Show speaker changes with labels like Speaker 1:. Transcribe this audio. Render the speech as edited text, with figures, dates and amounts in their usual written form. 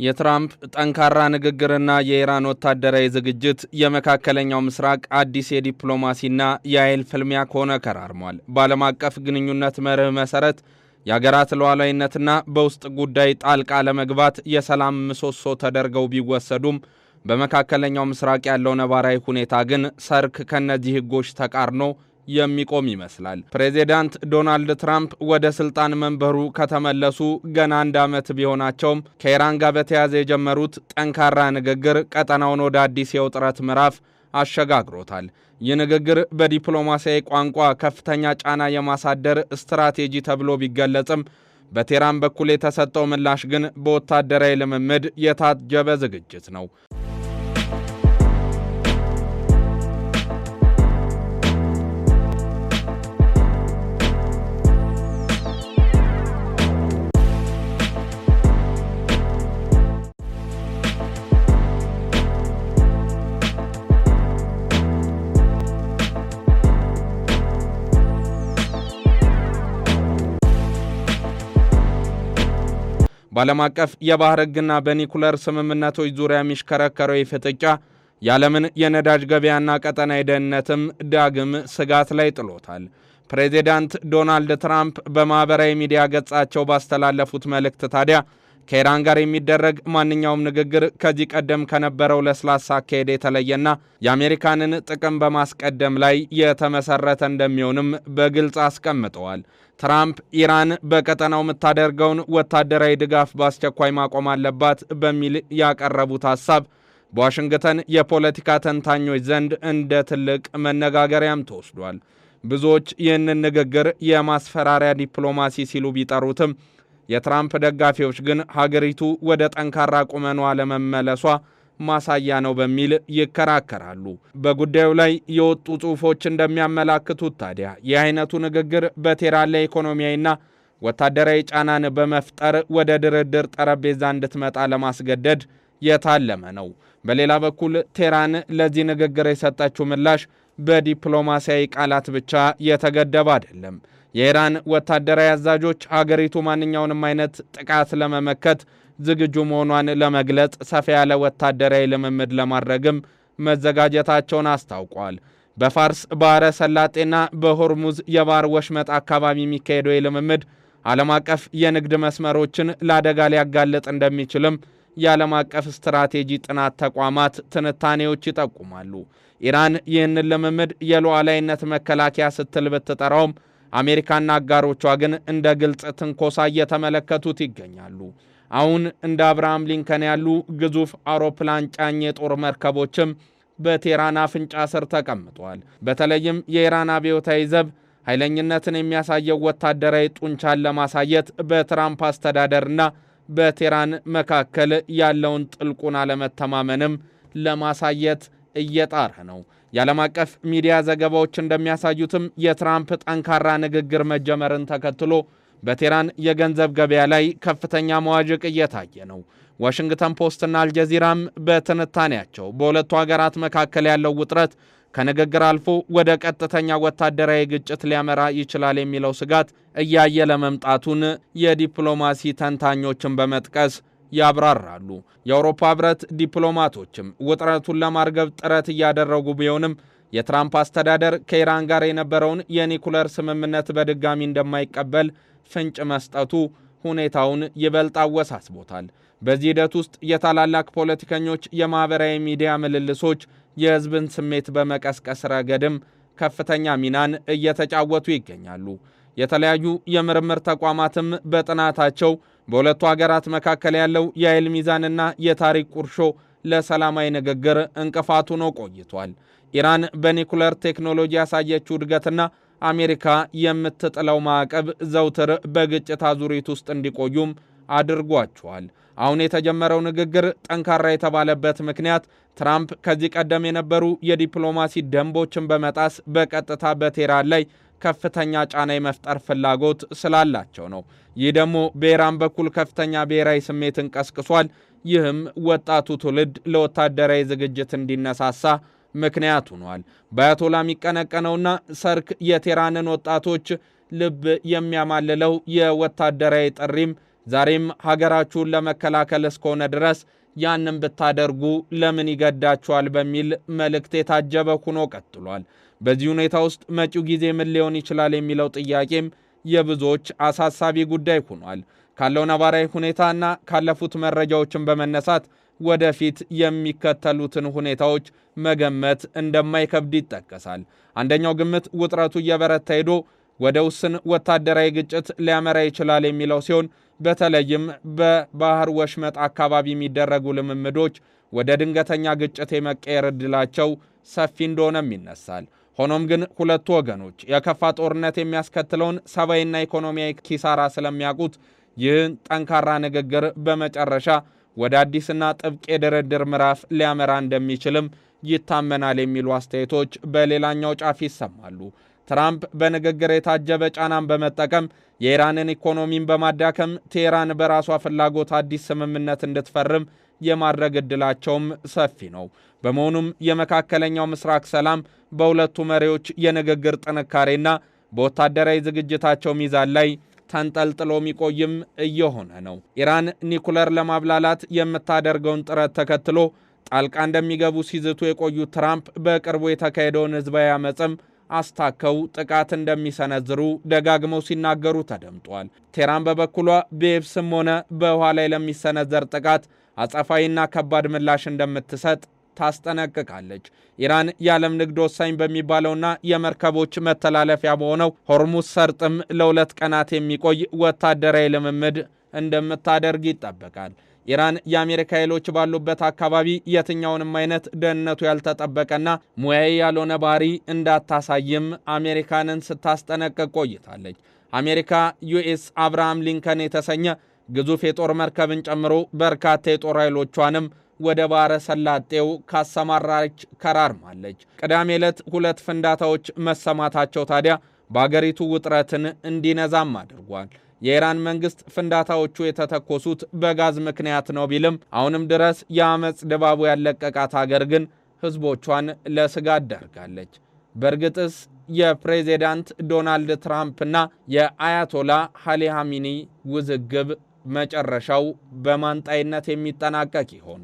Speaker 1: የትራምፕ ጠንካራ ንግግርና የኢራን ወታደራዊ ዝግጅት የመካከለኛው ምስራቅ አዲስ የዲፕሎማሲና የኃይል ፍልሚያ ከሆነ ከራርሟል። በዓለም አቀፍ ግንኙነት መርህ መሰረት የሀገራት ሉዓላዊነትና በውስጥ ጉዳይ ጣልቃ ለመግባት የሰላም ምሰሶ ተደርገው ቢወሰዱም በመካከለኛው ምስራቅ ያለው ነባራዊ ሁኔታ ግን ሰርክ ከነዚህ ህጎች ተቃርኖ የሚቆም ይመስላል። ፕሬዚዳንት ዶናልድ ትራምፕ ወደ ስልጣን መንበሩ ከተመለሱ ገና 1 ዓመት ቢሆናቸውም ከኢራን ጋር በተያያዘ የጀመሩት ጠንካራ ንግግር ቀጠናውን ወደ አዲስ የውጥረት ምዕራፍ አሸጋግሮታል። ይህ ንግግር በዲፕሎማሲያዊ ቋንቋ ከፍተኛ ጫና የማሳደር ስትራቴጂ ተብሎ ቢገለጽም በቴህራን በኩል የተሰጠው ምላሽ ግን በወታደራዊ ልምምድ የታጀበ ዝግጅት ነው። በዓለም አቀፍ የባህር ሕግና በኒኩለር ስምምነቶች ዙሪያ የሚሽከረከረው ፍጥጫ የዓለምን የነዳጅ ገበያና ቀጠናዊ ደህንነትም ዳግም ስጋት ላይ ጥሎታል። ፕሬዚዳንት ዶናልድ ትራምፕ በማኅበራዊ ሚዲያ ገጻቸው ባስተላለፉት መልእክት ታዲያ ከኢራን ጋር የሚደረግ ማንኛውም ንግግር ከዚህ ቀደም ከነበረው ለስላሳ አካሄድ የተለየና የአሜሪካንን ጥቅም በማስቀደም ላይ የተመሰረተ እንደሚሆንም በግልጽ አስቀምጠዋል። ትራምፕ ኢራን በቀጠናው የምታደርገውን ወታደራዊ ድጋፍ በአስቸኳይ ማቆም አለባት በሚል ያቀረቡት ሐሳብ በዋሽንግተን የፖለቲካ ተንታኞች ዘንድ እንደ ትልቅ መነጋገሪያም ተወስዷል። ብዙዎች ይህንን ንግግር የማስፈራሪያ ዲፕሎማሲ ሲሉ ቢጠሩትም የትራምፕ ደጋፊዎች ግን ሀገሪቱ ወደ ጠንካራ ቁመኗ ለመመለሷ ማሳያ ነው በሚል ይከራከራሉ። በጉዳዩ ላይ የወጡ ጽሑፎች እንደሚያመላክቱት ታዲያ ይህ አይነቱ ንግግር በቴህራን ላይ ኢኮኖሚያዊና ወታደራዊ ጫናን በመፍጠር ወደ ድርድር ጠረጴዛ እንድትመጣ ለማስገደድ የታለመ ነው። በሌላ በኩል ቴህራን ለዚህ ንግግር የሰጠችው ምላሽ በዲፕሎማሲያዊ ቃላት ብቻ የተገደበ አይደለም። የኢራን ወታደራዊ አዛዦች ሀገሪቱ ማንኛውንም አይነት ጥቃት ለመመከት ዝግጁ መሆኗን ለመግለጽ ሰፋ ያለ ወታደራዊ ልምምድ ለማድረግም መዘጋጀታቸውን አስታውቋል። በፋርስ ባህረ ሰላጤና በሆርሙዝ የባህር ወሽመጥ አካባቢ የሚካሄደው ልምምድ ዓለም አቀፍ የንግድ መስመሮችን ለአደጋ ሊያጋልጥ እንደሚችልም የዓለም አቀፍ ስትራቴጂ ጥናት ተቋማት ትንታኔዎች ይጠቁማሉ። ኢራን ይህንን ልምምድ የሉዓላዊነት መከላከያ ስትል ብትጠራውም አሜሪካና አጋሮቿ ግን እንደ ግልጽ ትንኮሳ እየተመለከቱት ይገኛሉ። አሁን እንደ አብርሃም ሊንከን ያሉ ግዙፍ አውሮፕላን ጫኝ የጦር መርከቦችም በቴህራን አፍንጫ ስር ተቀምጠዋል። በተለይም የኢራን አብዮታዊ ዘብ ኃይለኝነትን የሚያሳየው ወታደራዊ ጡንቻን ለማሳየት በትራምፕ አስተዳደርና በቴህራን መካከል ያለውን ጥልቁን አለመተማመንም ለማሳየት እየጣረ ነው። የዓለም አቀፍ ሚዲያ ዘገባዎች እንደሚያሳዩትም የትራምፕ ጠንካራ ንግግር መጀመርን ተከትሎ በቴህራን የገንዘብ ገበያ ላይ ከፍተኛ መዋዠቅ እየታየ ነው። ዋሽንግተን ፖስትና አልጀዚራም በትንታኔያቸው በሁለቱ ሀገራት መካከል ያለው ውጥረት ከንግግር አልፎ ወደ ቀጥተኛ ወታደራዊ ግጭት ሊያመራ ይችላል የሚለው ስጋት እያየለ መምጣቱን የዲፕሎማሲ ተንታኞችን በመጥቀስ ያብራራሉ። የአውሮፓ ህብረት ዲፕሎማቶችም ውጥረቱን ለማርገብ ጥረት እያደረጉ ቢሆንም የትራምፕ አስተዳደር ከኢራን ጋር የነበረውን የኒኩለር ስምምነት በድጋሚ እንደማይቀበል ፍንጭ መስጠቱ ሁኔታውን ይበልጥ አወሳስቦታል። በዚህ ሂደት ውስጥ የታላላቅ ፖለቲከኞች የማኅበራዊ ሚዲያ ምልልሶች የህዝብን ስሜት በመቀስቀስ ረገድም ከፍተኛ ሚናን እየተጫወቱ ይገኛሉ። የተለያዩ የምርምር ተቋማትም በጥናታቸው በሁለቱ ሀገራት መካከል ያለው የኃይል ሚዛንና የታሪክ ቁርሾ ለሰላማዊ ንግግር እንቅፋት ሆኖ ቆይቷል። ኢራን በኒኩለር ቴክኖሎጂ ያሳየችው እድገትና አሜሪካ የምትጥለው ማዕቀብ ዘውትር በግጭት አዙሪት ውስጥ እንዲቆዩም አድርጓቸዋል። አሁን የተጀመረው ንግግር ጠንካራ የተባለበት ምክንያት ትራምፕ ከዚህ ቀደም የነበሩ የዲፕሎማሲ ደንቦችን በመጣስ በቀጥታ በቴህራን ላይ ከፍተኛ ጫና የመፍጠር ፍላጎት ስላላቸው ነው። ይህ ደግሞ በኢራን በኩል ከፍተኛ ብሔራዊ ስሜትን ቀስቅሷል። ይህም ወጣቱ ትውልድ ለወታደራዊ ዝግጅት እንዲነሳሳ ምክንያት ሆኗል። በአያቶላ የሚቀነቀነውና ሰርክ የቴህራንን ወጣቶች ልብ የሚያማልለው የወታደራዊ ጥሪም ዛሬም ሀገራችሁን ለመከላከል እስከሆነ ድረስ ያንን ብታደርጉ ለምን ይገዳችኋል በሚል መልእክት የታጀበ ሆኖ ቀጥሏል። በዚህ ሁኔታ ውስጥ መጪው ጊዜ ምን ሊሆን ይችላል የሚለው ጥያቄም የብዙዎች አሳሳቢ ጉዳይ ሆኗል። ካለው ነባራዊ ሁኔታና ካለፉት መረጃዎችን በመነሳት ወደፊት የሚከተሉትን ሁኔታዎች መገመት እንደማይከብድ ይጠቀሳል። አንደኛው ግምት ውጥረቱ እየበረታ ሄዶ ወደ ውስን ወታደራዊ ግጭት ሊያመራ ይችላል የሚለው ሲሆን በተለይም በባህር ወሽመጥ አካባቢ የሚደረጉ ልምምዶች ወደ ድንገተኛ ግጭት የመቀየር ዕድላቸው ሰፊ እንደሆነም ይነሳል። ሆኖም ግን ሁለቱ ወገኖች የከፋ ጦርነት የሚያስከትለውን ሰብአዊና ኢኮኖሚያዊ ኪሳራ ስለሚያውቁት ይህን ጠንካራ ንግግር በመጨረሻ ወደ አዲስና ጥብቅ የድርድር ምዕራፍ ሊያመራ እንደሚችልም ይታመናል የሚሉ አስተያየቶች በሌላኛው ጫፍ ይሰማሉ። ትራምፕ በንግግር የታጀበ ጫናን በመጠቀም የኢራንን ኢኮኖሚን በማዳከም ቴህራን በራሷ ፍላጎት አዲስ ስምምነት እንድትፈርም የማድረግ ዕድላቸውም ሰፊ ነው። በመሆኑም የመካከለኛው ምስራቅ ሰላም በሁለቱ መሪዎች የንግግር ጥንካሬና በወታደራዊ ዝግጅታቸው ሚዛን ላይ ተንጠልጥሎ የሚቆይም እየሆነ ነው። ኢራን ኒኩለር ለማብላላት የምታደርገውን ጥረት ተከትሎ ጣልቃ እንደሚገቡ ሲዝቱ የቆዩት ትራምፕ በቅርቡ የተካሄደውን ህዝባዊ አመፅም አስታከው ጥቃት እንደሚሰነዝሩ ደጋግመው ሲናገሩ ተደምጧል። ቴህራን በበኩሏ በየብስም ሆነ በውሃ ላይ ለሚሰነዘር ጥቃት አጸፋዊና ከባድ ምላሽ እንደምትሰጥ ታስጠነቅቃለች። ኢራን የዓለም ንግድ ወሳኝ በሚባለውና የመርከቦች መተላለፊያ በሆነው ሆርሙዝ ሰርጥም ለ2 ቀናት የሚቆይ ወታደራዊ ልምምድ እንደምታደርግ ይጠበቃል። ኢራን የአሜሪካ ኃይሎች ባሉበት አካባቢ የትኛውንም አይነት ደህንነቱ ያልተጠበቀና ሙያዊ ያልሆነ ባህሪ እንዳታሳይም አሜሪካንን ስታስጠነቅቅ ቆይታለች። አሜሪካ ዩኤስ አብርሃም ሊንከን የተሰኘ ግዙፍ የጦር መርከብን ጨምሮ በርካታ የጦር ኃይሎቿንም ወደ ባህረ ሰላጤው ካሰማራች ከራርማለች። ቅዳሜ ዕለት 2 ፍንዳታዎች መሰማታቸው ታዲያ በአገሪቱ ውጥረትን እንዲነዛም አድርጓል። የኢራን መንግስት ፍንዳታዎቹ የተተኮሱት በጋዝ ምክንያት ነው ቢልም አሁንም ድረስ የአመፅ ድባቡ ያለቀቃት ሀገር ግን ህዝቦቿን ለስጋት ዳርጋለች። በእርግጥስ የፕሬዚዳንት ዶናልድ ትራምፕና የአያቶላ አሊ ኻሜኒ ውዝግብ መጨረሻው በማንጣይነት የሚጠናቀቅ ይሆን?